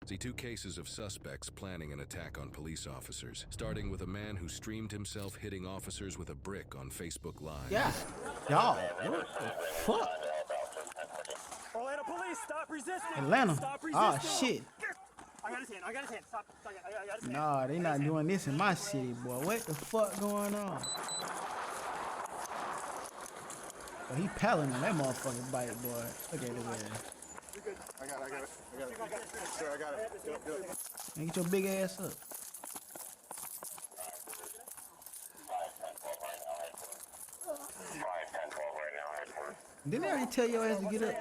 See two cases of suspects planning an attack on police officers, starting with a man who streamed himself hitting officers with a brick on Facebook Live. Yeah. Y'all, what the fuck? Orlando police, stop resisting! Atlanta. Stop Oh, resisting! shit. I got his hand, Stop, I got his hand. Nah, they not doing this in my city, boy. What the fuck going on? But he palling on that motherfucking bite, boy. Look at this man. I got it. Sure, I got it. Do it. Man, get your big ass up. Didn't they already tell your ass to get up?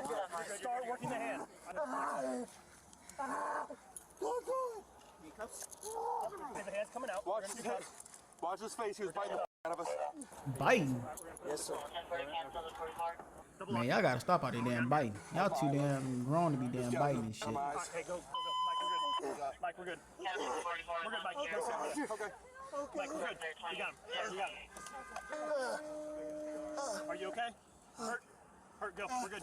Start working the hand. The hand's coming out. Watch his face. He was biting the out of us. Biting? Yes, sir. Man, y'all gotta stop all that damn biting. Y'all too damn grown to be damn biting and shit. Okay, go. Mike, we're good. We're good, Mike. Okay. Mike, we're good. You got him. Are you okay? Hurt, go. We're good.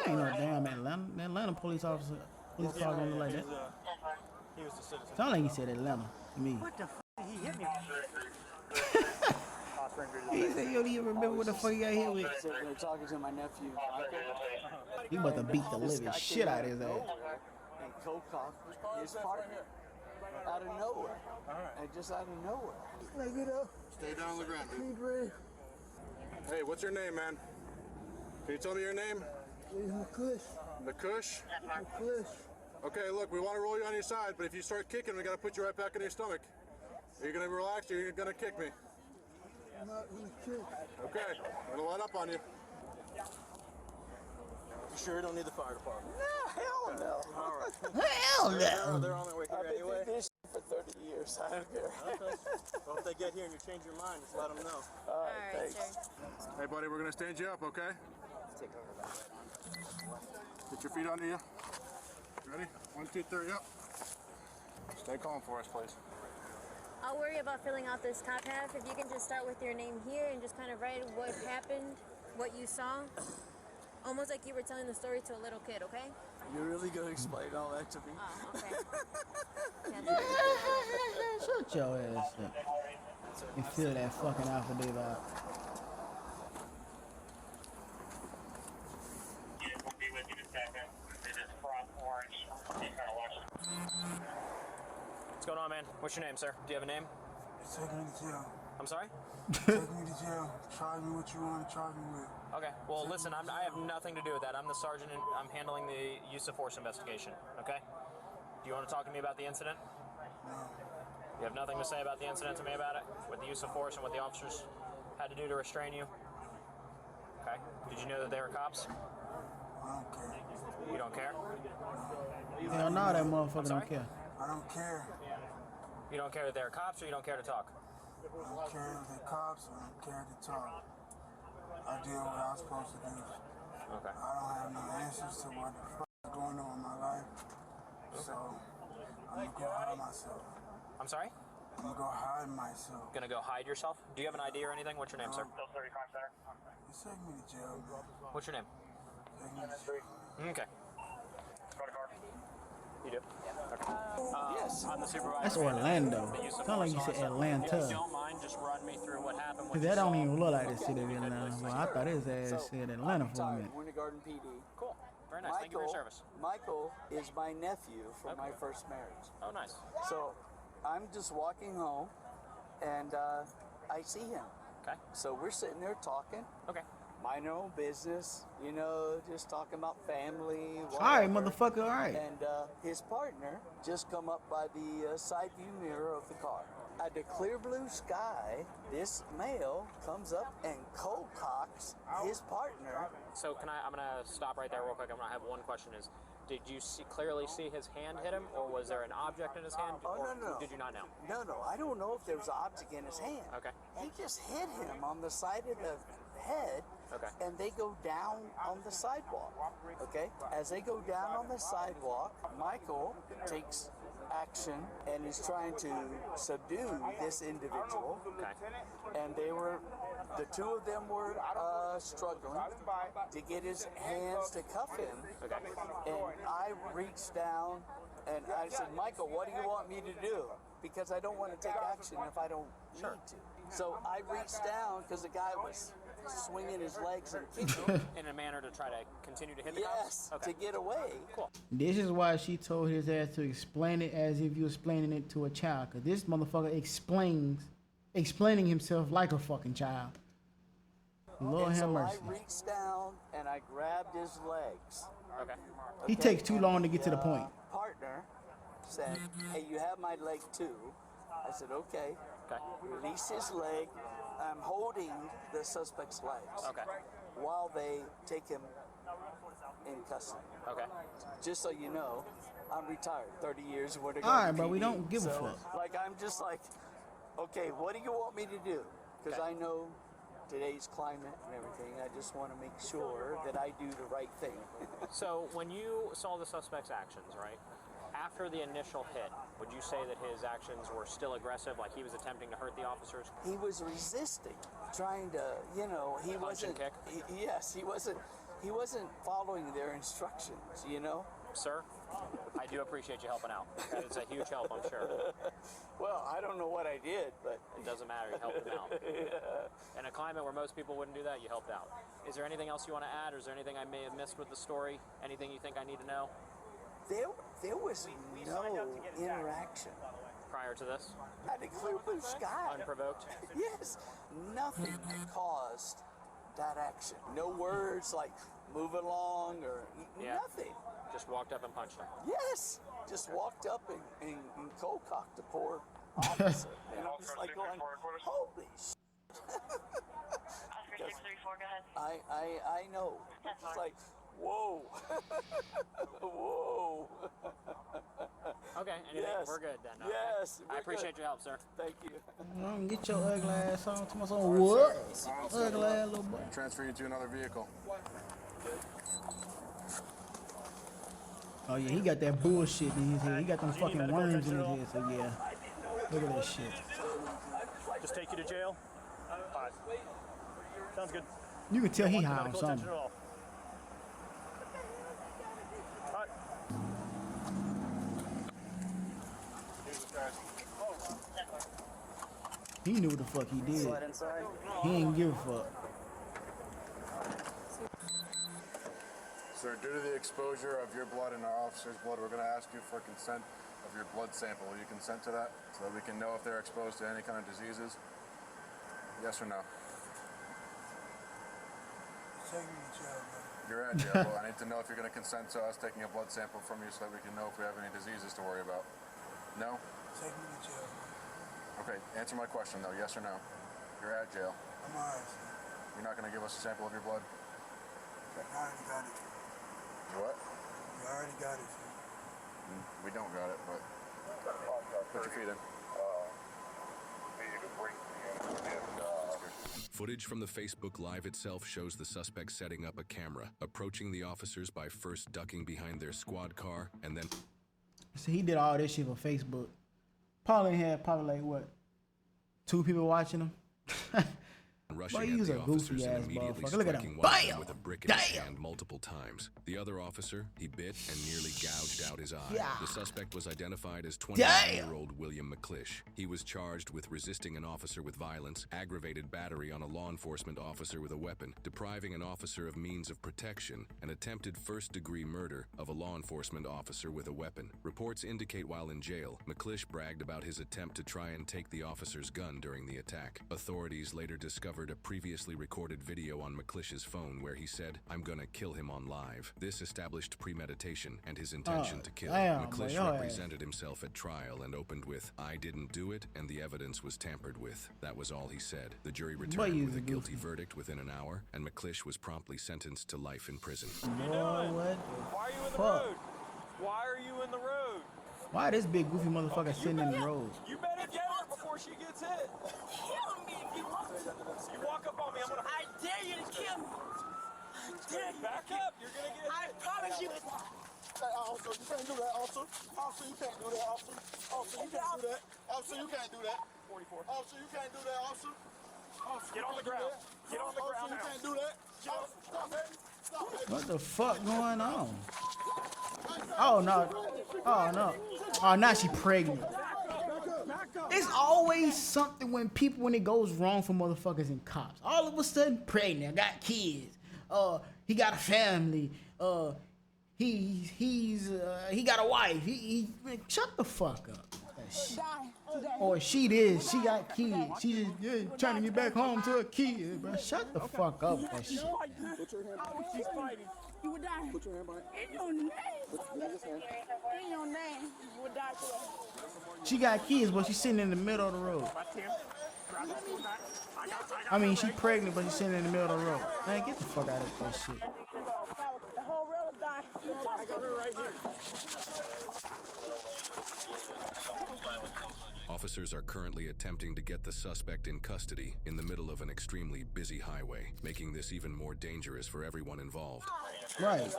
Ain't no damn Atlanta police officer. Police car gonna look like that. He was the citizen. Sound like he said Atlanta to me. What the f*** did he hit me? He said, yo, do you remember what the fuck he got hit with? They're talking to my nephew. He about to beat the living shit out of his ass. And co-cop his partner out of nowhere. And just out of nowhere. Stay down on the ground, dude. Hey, what's your name, man? Can you tell me your name? Nakush. Nakush? Nakush. Okay, look, we want to roll you on your side, but if you start kicking, we got to put you right back in your stomach. Are you going to relax or are you going to kick me? I'm not gonna kick. Okay, I'm going to let up on you. You sure you don't need the fire department? No, hell no. All right. Hell no. They're on their way I've here been anyway. doing this for 30 years. I don't care. Okay. Well, if they get here and you change your mind, just let them know. All right, thanks. Hey, buddy, we're going to stand you up, okay? Get your feet under you. Ready? 1, 2, 3, up. Stay calm for us, please. I'll worry about filling out this top half. If you can just start with your name here and just kind of write what happened, what you saw. Almost like you were telling the story to a little kid, okay? You're really going to explain all that to me? Oh, okay. Shut your ass up. And fill that fucking affidavit out. What's going on, man? What's your name, sir? Do you have a name? Take me to jail. I'm sorry? Take me to jail. Charge me what you want to charge me with. Okay. Well, listen, I have nothing to do with that. I'm the sergeant and I'm handling the use of force investigation, okay? Do you want to talk to me about the incident? No. You have nothing to say about the incident to me about it? With the use of force and what the officers had to do to restrain you? Okay. Did you know that they were cops? I don't care. You don't care? Hell no, that motherfucker don't care. I don't care. You don't care that they're cops or you don't care to talk? I don't care if they're cops. I don't care to talk. I did what I was supposed to do. Okay. I don't have no answers to what the fuck is going on in my life. So, I'm going to go hide myself. I'm sorry? I'm going to go hide myself. Gonna go hide yourself? Do you have an ID or anything? What's your name, sir? Just take me to jail, man. What's your name? Take me to jail. Okay. You do? Okay. Yes. I'm the supervisor. That's Orlando. Sound like you said If you Atlanta. don't mind, just run me through what happened. What Cause you that don't saw. even look like the city of Atlanta. Well, I thought his ass said Atlanta for a Retired, minute. Winter Garden PD. Cool. Very nice. Thank you for your service. Michael is my nephew from my first marriage. Oh, nice. So I'm just walking home and I see him. Okay. So we're sitting there talking, Okay. mind our own business, you know, just talking about family. All right, whatever. motherfucker, all right. And his partner just come up by the side view mirror of the car. At the clear blue sky, this male comes up and co-cocks his partner. So I'm gonna stop right there real quick. I'm gonna have one question: Is did you clearly see his hand hit him, or was there an object in his hand? Oh, or no. Did you not know? No, I don't know if there was an object in his hand. Okay. He just hit him on the side of the head, Okay. and they go down on the sidewalk. Okay? As they go down on the sidewalk, Michael takes action and is trying to subdue this individual. Okay. And they were The two of them were struggling to get his hands to cuff him. Okay. And I reached down and I said, Michael, what do you want me to do? Because I don't want to take action if I don't need to. So I reached down because the guy was swinging his legs and kicking. In a manner to try to continue to hit the Yes, cops? Okay. to get away. Cool. This is why she told his ass to explain it as if you explaining it to a child. Cause this motherfucker explaining himself like a fucking child. Lord And have so mercy. I reached down and I grabbed his legs. Okay. He takes too long to get to the point. Partner said, hey, you have my leg too. I said, okay. Okay. Release his leg. I'm holding the suspect's legs Okay. while they take him in custody. Okay. Just so you know, I'm retired. 30 years. What All right, but we don't give a fuck. Like, I'm just like, okay, what do you want me to do? Because Okay. I know today's climate and everything. I just want to make sure that I do the right thing. So when you saw the suspect's actions, right? After the initial hit, would you say that his actions were still aggressive, like he was attempting to hurt the officers? He was resisting, trying to, you know, he Punch and wasn't. kick? Yes, he wasn't following their instructions, you know. Sir, I do appreciate you helping out. That is a huge help, I'm sure. Well, I don't know what I did, but It doesn't matter, you helped him out. In a climate where most people wouldn't do that, you helped out. Is there anything else you want to add, or is there anything I may have missed with the story? Anything you think I need to know there was no interaction. prior to this? I had a clear blue sky. Unprovoked? Yes, nothing caused that action. No words like move along or Yeah. nothing. Just walked up and punched him. Yes, just walked up and cold cocked the poor officer. And I'm just like going, holy shit. Oscar 634, go ahead. I know. It's like, whoa. Whoa. Okay, anything? Yes. We're good then. Yes, I we're appreciate good. your help, sir. Thank you. Get your ugly ass on to my son. What? Ugly ass little boy. Transfer you to another vehicle. Oh yeah, he got that bullshit in his head. He got them fucking worms in his head. So yeah, look at that shit. Just take you to jail? Alright. Sounds good. You can tell he Don't high want on medical attention something. at all. Alright. He knew what the fuck he did. Slide inside. He ain't give a fuck. Sir, due to the exposure of your blood and our officer's blood, we're going to ask you for consent of your blood sample. Will you consent to that so that we can know if they're exposed to any kind of diseases? Yes or no? Take me to jail, man. You're at jail. Well, I need to know if you're going to consent to us taking a blood sample from you so that we can know if we have any diseases to worry about. No? Take me to jail, man. Okay, answer my question though, yes or no? You're at jail. I'm alright, sir. You're not going to give us a sample of your blood? I already got it. What? You already got it, sir. We don't got it, but put your feet in. Footage from the Facebook Live itself shows the suspect setting up a camera, approaching the officers by first ducking behind their squad car and then... So he did all this shit for Facebook. Probably had like what, 2 people watching him. rushing Boy, at he was the a officers goofy and ass immediately motherfucker. Look at striking him. one of them Bam! with a brick in his Damn! hand multiple times. The other officer, he bit and nearly gouged out his eye. Yeah. The suspect was identified as Damn! 29-year-old William McClish. He was charged with resisting an officer with violence, aggravated battery on a law enforcement officer with a weapon, depriving an officer of means of protection, and attempted first-degree murder of a law enforcement officer with a weapon. Reports indicate while in jail, McClish bragged about his attempt to try and take the officer's gun during the attack. Authorities later discovered a previously recorded video on McClish's phone where he said, "I'm gonna kill him on live." This established premeditation and his intention to kill. damn, McClish boy, represented himself at trial and opened with, "I didn't do it, and the evidence was tampered with." That was all he said. The jury returned you with a the guilty goofy. verdict within an hour, and McClish was promptly sentenced to life in prison. Boy, what Why are you in the the fuck? road? Why are you in the road? Why this big goofy motherfucker sitting in the road? You better get her before she gets hit. Kill me if you want to. You walk up on me, I'm gonna... I dare you to kill me. I dare you. Back up, you're gonna get I hit. promise you. Hey, officer, you can't do that, officer. Officer, you can't do that, officer. Officer, you can't do that. Officer, you can't do that. 44. Officer, you can't do that, officer. Get on the ground. Get on the ground now. You can't do that. Stop it. Stop it. What the fuck going on? Oh no. Oh no. Oh, now she pregnant. It's always something when it goes wrong for motherfuckers and cops. All of a sudden pregnant, got kids. He got a family. He got a wife. Shut the fuck up. Or she got kids. She just trying to get back home to her kids, bro. Shut the fuck up. That shit. Put your hand behind it. She's fighting. You would die. Put your hand behind it. In your name. In your name. You would die today. She got kids, but she's sitting in the middle of the road. I mean, she pregnant, but she's sitting in the middle of the road. Man, get the fuck out of that shit. The whole road died. I got her right here. Officers are currently attempting to get the suspect in custody in the middle of an extremely busy highway, making this even more dangerous for everyone involved. Right.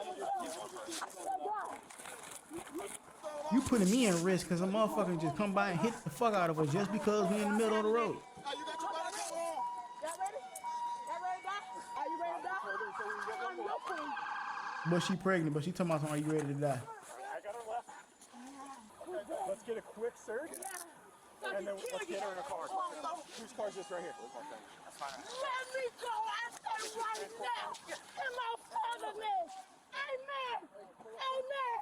You putting me in risk because a motherfucker just come by and hit the fuck out of her just because we in the middle of the road. But she pregnant, but she talking about, are you ready to die? I got her left. Let's get a quick search. And then let's get her in a car. Whose car is this right here? Let me go after right now. In my father's name. Amen. Amen.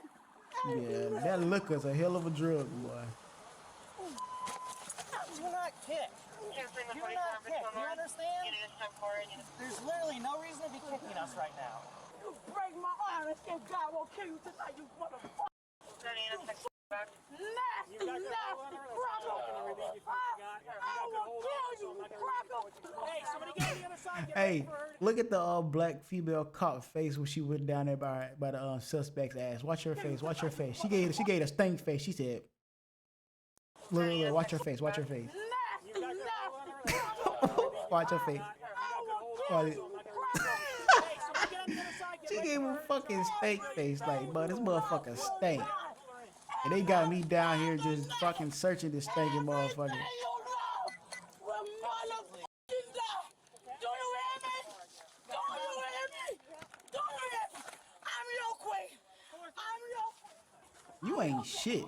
Yeah, that liquor's a hell of a drug, boy. Do not kick. Do not kick. Do you understand? There's literally no reason to be kicking us right now. You break my arm and God will kill you tonight, you motherfucker. Nasty, Hey, look at the black female cop face when she went down there by the suspect's ass. Watch her face. Watch her face. She gave a stink face. She said, "Look, watch her face. Watch her face. Watch her face." She gave a fucking steak face, like, but this motherfucker stank. And they got me down here just fucking searching this stinking motherfucker. You ain't shit.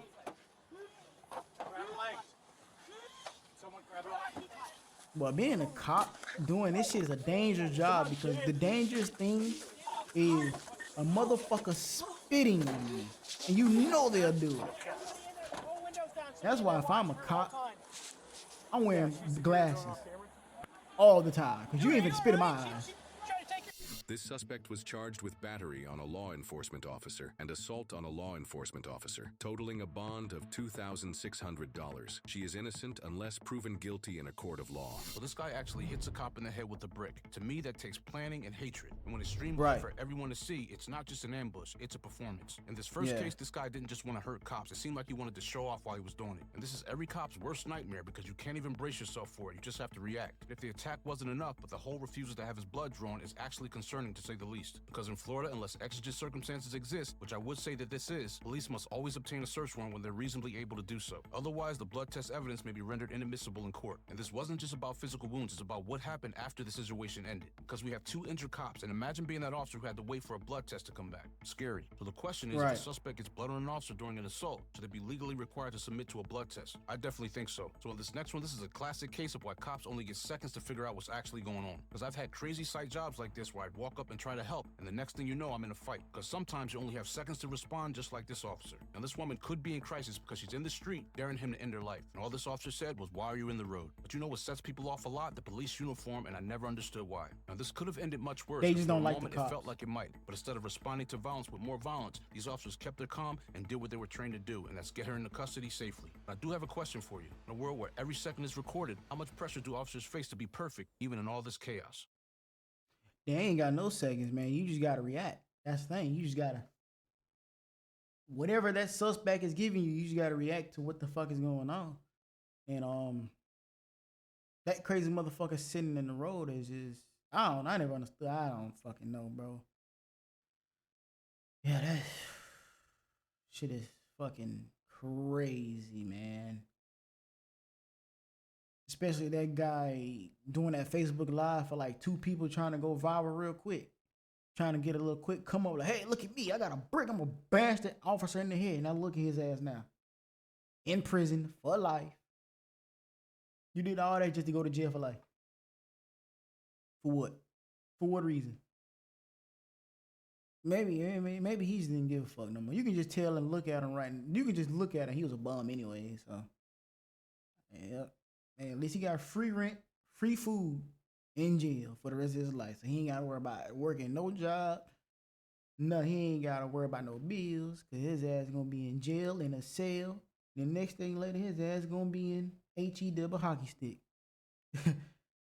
Well, being a cop, doing this shit is a dangerous job because the dangerous thing is a motherfucker spitting on you. And you know they'll do it. That's why if I'm a cop, I'm wearing glasses all the time. Because you ain't even spit in my eyes. This suspect was charged with battery on a law enforcement officer and assault on a law enforcement officer, totaling a bond of $2,600. She is innocent unless proven guilty in a court of law. Well, this guy actually hits a cop in the head with a brick. To me, that takes planning and hatred. And when it's streamed for everyone to see, it's not just an ambush, it's a performance. In this first case, this guy didn't just want to hurt cops. It seemed like he wanted to show off while he was doing it. And this is every cop's worst nightmare because you can't even brace yourself for it. You just have to react. If the attack wasn't enough, but the whole refusal to have his blood drawn is actually concerning to say the least. Because in Florida, unless exigent circumstances exist, which I would say that this is, police must always obtain a search warrant when they're reasonably able to do so. Otherwise, the blood test evidence may be rendered inadmissible in court. And this wasn't just about physical wounds, it's about what happened after the situation ended. Because we have 2 injured cops, and imagine being that officer who had to wait for a blood test to come back. Scary. So the question is, if the suspect gets blood on an officer during an assault, should they be legally required to submit to a blood test? I definitely think so. So in this next one, this is a classic case of why cops only get seconds to figure out what's actually going on. Because I've had crazy site jobs like this where I'd walk up and try to help, and the next thing you know, I'm in a fight. Because sometimes you only have seconds to respond, just like this officer. Now this woman could be in crisis because she's in the street, daring him to end her life. And all this officer said was, "Why are you in the road?" But you know what sets people off a lot? The police uniform, and I never understood why. Now this could have ended much worse. They just don't like the cops. It felt like it might. But instead of responding to violence with more violence, these officers kept their calm and did what they were trained to do, and that's get her into custody safely. I do have a question for you. In a world where every second is recorded, how much pressure do officers face to be perfect, even in all this chaos? They ain't got no seconds, man. You just gotta react. That's the thing. You just gotta, whatever that suspect is giving you, you just gotta react to what the fuck is going on. And that crazy motherfucker sitting in the road is just, I never understood. I don't fucking know, bro. Yeah, that shit is fucking crazy, man. Especially that guy doing that Facebook Live for like 2 people trying to go viral real quick. Trying to get a little quick come up like, hey, look at me. I got a brick. I'm going to bash that officer in the head. Now look at his ass now. In prison for life. You did all that just to go to jail for life. For what? For what reason? Maybe he just didn't give a fuck no more. You can just tell and look at him right. You can just look at him. He was a bum anyway. So, yeah. And at least he got free rent, free food in jail for the rest of his life. So he ain't got to worry about working no job. No, he ain't got to worry about no bills because his ass going to be in jail in a cell. The next thing later, his ass going to be in HE hockey stick.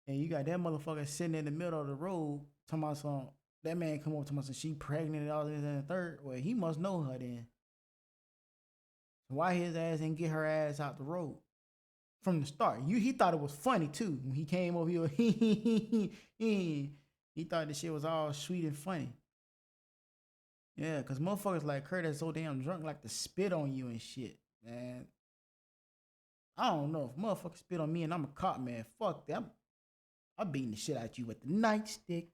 And you got that motherfucker sitting in the middle of the road talking about some, that man come up to me and say she pregnant and all this and the third. Well, he must know her then. Why his ass didn't get her ass out the road from the start? He thought it was funny too. When he came over here, he thought the shit was all sweet and funny. Yeah, because motherfuckers like Kurt that's so damn drunk like to spit on you and shit, man. I don't know. If motherfuckers spit on me and I'm a cop, man, fuck that. I'm beating the shit out you with the nightstick.